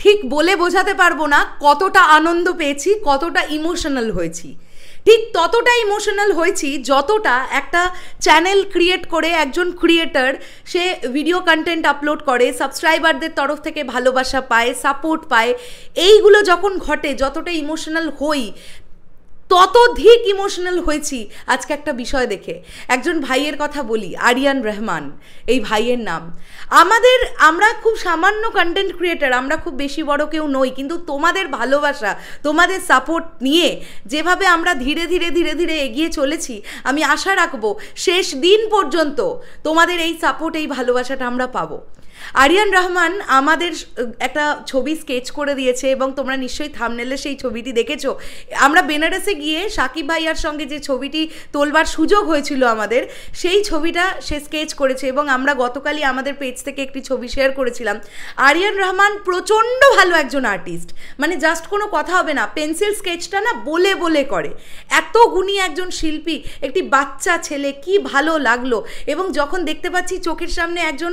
ঠিক বলে বোঝাতে পারবো না কতটা আনন্দ পেয়েছি, কতটা ইমোশনাল হয়েছি। ঠিক ততটা ইমোশনাল হয়েছি যতটা একটা চ্যানেল ক্রিয়েট করে একজন ক্রিয়েটার সে ভিডিও কন্টেন্ট আপলোড করে, সাবস্ক্রাইবারদের তরফ থেকে ভালোবাসা পায়, সাপোর্ট পায়, এইগুলো যখন ঘটে যতটা ইমোশনাল হই ততধিক ইমোশনাল হয়েছি আজকে একটা বিষয় দেখে। একজন ভাইয়ের কথা বলি, আরিয়ান রহমান এই ভাইয়ের নাম। আমরা খুব সামান্য কন্টেন্ট ক্রিয়েটার, আমরা খুব বেশি বড় কেউ নই, কিন্তু তোমাদের ভালোবাসা, তোমাদের সাপোর্ট নিয়ে যেভাবে আমরা ধীরে ধীরে ধীরে ধীরে এগিয়ে চলেছি, আমি আশা রাখবো শেষ দিন পর্যন্ত তোমাদের এই সাপোর্ট, এই ভালোবাসাটা আমরা পাবো। আরিয়ান রহমান আমাদের একটা ছবি স্কেচ করে দিয়েছে এবং তোমরা নিশ্চয়ই থাম্বনেলে সেই ছবিটি দেখেছো। আমরা বেনারসে গিয়ে সাকিব ভাইয়ার সঙ্গে যে ছবিটি তোলবার সুযোগ হয়েছিল আমাদের, সেই ছবিটা সে স্কেচ করেছে এবং আমরা গতকালই আমাদের পেজ থেকে একটি ছবি শেয়ার করেছিলাম। আরিয়ান রহমান প্রচণ্ড ভালো একজন আর্টিস্ট, মানে জাস্ট কোনো কথা হবে না, পেন্সিল স্কেচটা না বলে বলে করে। এত গুণী একজন শিল্পী, একটি বাচ্চা ছেলে, কি ভালো লাগলো। এবং যখন দেখতে পাচ্ছি চোখের সামনে একজন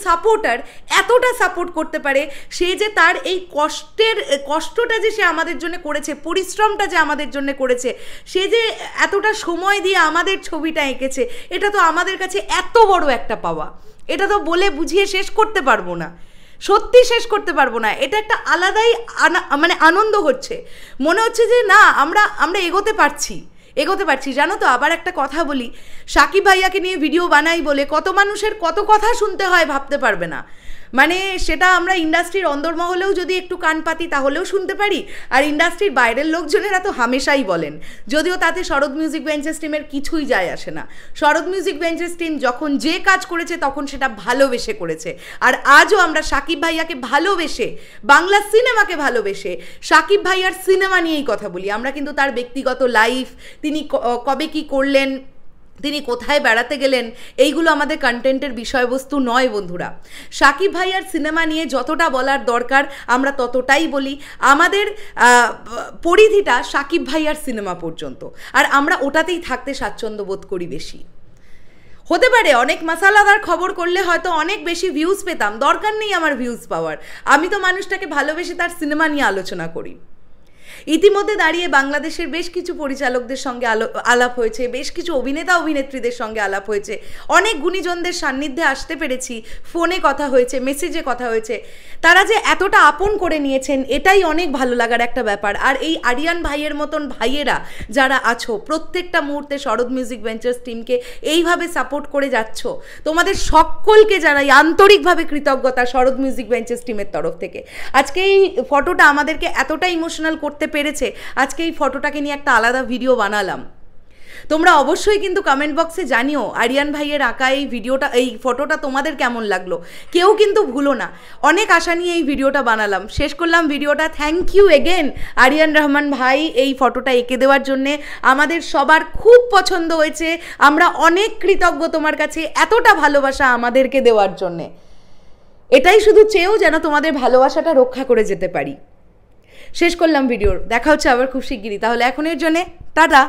সাপোর্টার এতটা সাপোর্ট করতে পারে, সে যে তার এই কষ্টটা যে সে আমাদের জন্য করেছে, পরিশ্রমটা যে আমাদের জন্য করেছে, সে যে এতটা সময় দিয়ে আমাদের ছবিটা এঁকেছে, এটা তো আমাদের কাছে এত বড় একটা পাওয়া। এটা তো বলে বুঝিয়ে শেষ করতে পারবো না, সত্যি শেষ করতে পারবো না। এটা একটা আলাদাই মানে আনন্দ হচ্ছে, মনে হচ্ছে যে না আমরা এগোতে পারছি। জানো তো, আবার একটা কথা বলি, সাকিব ভাইয়াকে নিয়ে ভিডিও বানাই বলে কত মানুষের কত কথা শুনতে হয় ভাবতে পারবে না। মানে সেটা আমরা ইন্ডাস্ট্রির অন্দরমহলেও যদি একটু কান পাতি তাহলেও শুনতে পারি, আর ইন্ডাস্ট্রির বাইরের লোকজনেরা তো হামেশাই বলেন, যদিও তাতে শরৎ মিউজিক বেঞ্চেস টিমের কিছুই যায় আসে না। শরৎ মিউজিক বেঞ্চেস টিম যখন যে কাজ করেছে তখন সেটা ভালোবেসে করেছে, আর আজও আমরা সাকিব ভাইয়াকে ভালোবেসে, বাংলা সিনেমাকে ভালোবেসে সাকিব ভাইয়ার সিনেমা নিয়েই কথা বলি। আমরা কিন্তু তার ব্যক্তিগত লাইফ, তিনি কবে কি করলেন, তিনি কোথায় বেড়াতে গেলেন, এইগুলো আমাদের কন্টেন্টের বিষয়বস্তু নয় বন্ধুরা। সাকিব ভাইয়ার সিনেমা নিয়ে যতটা বলার দরকার আমরা ততটাই বলি। আমাদের পরিধিটা সাকিব ভাইয়ার সিনেমা পর্যন্ত, আর আমরা ওটাতেই থাকতে স্বাচ্ছন্দ্য বোধ করি বেশি। হতে পারে অনেক মশালাদার খবর করলে হয়তো অনেক বেশি ভিউজ পেতাম, দরকার নেই আমার ভিউজ পাওয়ার। আমি তো মানুষটাকে ভালোবেসে তার সিনেমা নিয়ে আলোচনা করি। ইতিমধ্যে দাঁড়িয়ে বাংলাদেশের বেশ কিছু পরিচালকদের সঙ্গে আলাপ হয়েছে, বেশ কিছু অভিনেতা অভিনেত্রীদের সঙ্গে আলাপ হয়েছে, অনেক গুণীজনদের সান্নিধ্যে আসতে পেরেছি, ফোনে কথা হয়েছে, মেসেজে কথা হয়েছে। তারা যে এতটা আপন করে নিয়েছেন, এটাই অনেক ভালো লাগার একটা ব্যাপার। আর এই আরিয়ান ভাইয়ের মতন ভাইয়েরা যারা আছো, প্রত্যেকটা মুহূর্তে শরৎ মিউজিক বেঞ্চার্স টিমকে এইভাবে সাপোর্ট করে যাচ্ছ, তোমাদের সকলকে জানাই আন্তরিকভাবে কৃতজ্ঞতা শরৎ মিউজিক বেঞ্চার্স টিমের তরফ থেকে। আজকে এই ফটোটা আমাদেরকে এতটা ইমোশনাল করতে পেরেছে, আজকে এই ফটোটাকে নিয়ে একটা আলাদা ভিডিও বানালাম। তোমরা অবশ্যই কিন্তু কমেন্ট বক্সে জানিও আরিয়ান ভাইয়ের আঁকা এই ফটোটা তোমাদের কেমন লাগলো। কেউ কিন্তু ভুলো না, অনেক আশা নিয়ে এই ভিডিওটা বানালাম, শেষ করলাম ভিডিওটা। Thank you again Ariyan Rahman ভাই, এই ফটোটা এঁকে দেওয়ার জন্যে। আমাদের সবার খুব পছন্দ হয়েছে, আমরা অনেক কৃতজ্ঞ তোমার কাছে এতটা ভালোবাসা আমাদেরকে দেওয়ার জন্যে। এটাই শুধু চেয়েও যেন তোমাদের ভালোবাসাটা রক্ষা করে যেতে পারি। শেষ করলাম ভিডিওর, দেখা হচ্ছে আবার খুব শিগগিরই। তাহলে এখনের জন্যে টাটা।